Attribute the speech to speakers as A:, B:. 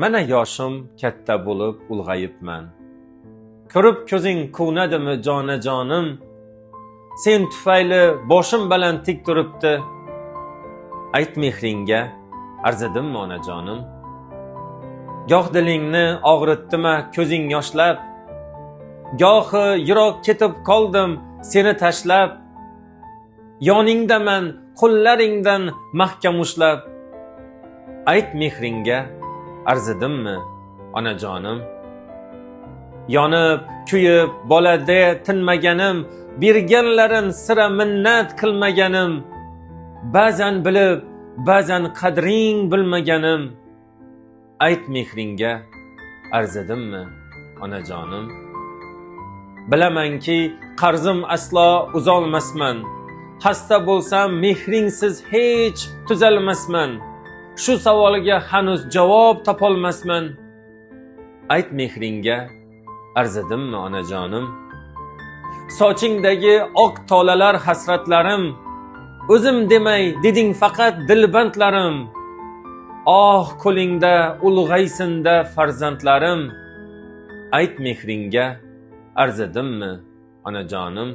A: Mana yoshim katta bo'lib ulg'ayibman. Ko'rib ko'zing quvnadimi jonajonim? Sen tufayli boshim baland tik turibdi. Ayt mehringga arzidimmi onajonim? Goh dilingni og'ritdimi ko'zing yoshlab? Gohi yiroq ketib qoldim seni tashlab. Yoningdaman qo'llaringdan mahkam ushlab. Ayt mehringga arzidimmi onajonim? Yonib, kuyib, bolada tinmaganim, berganlarin sira minnat qilmaganim, ba'zan bilib, ba'zan qadring bilmaganim. Ayt mehringga arzidimmi onajonim? Bilamanki qarzim aslo uzolmasman. Xasta bo'lsam mehringsiz hech tuzalmasman. Shu savolga hanuz javob topolmasman. Ayt mehringga arzidimmi onajonim? Sochingdagi oq tolalar hasratlarim, o'zim demay deding faqat dilbandlarim. Oh qo'lingda ulg'aysinda farzandlarim. Ayt mehringga arzidimmi onajonim?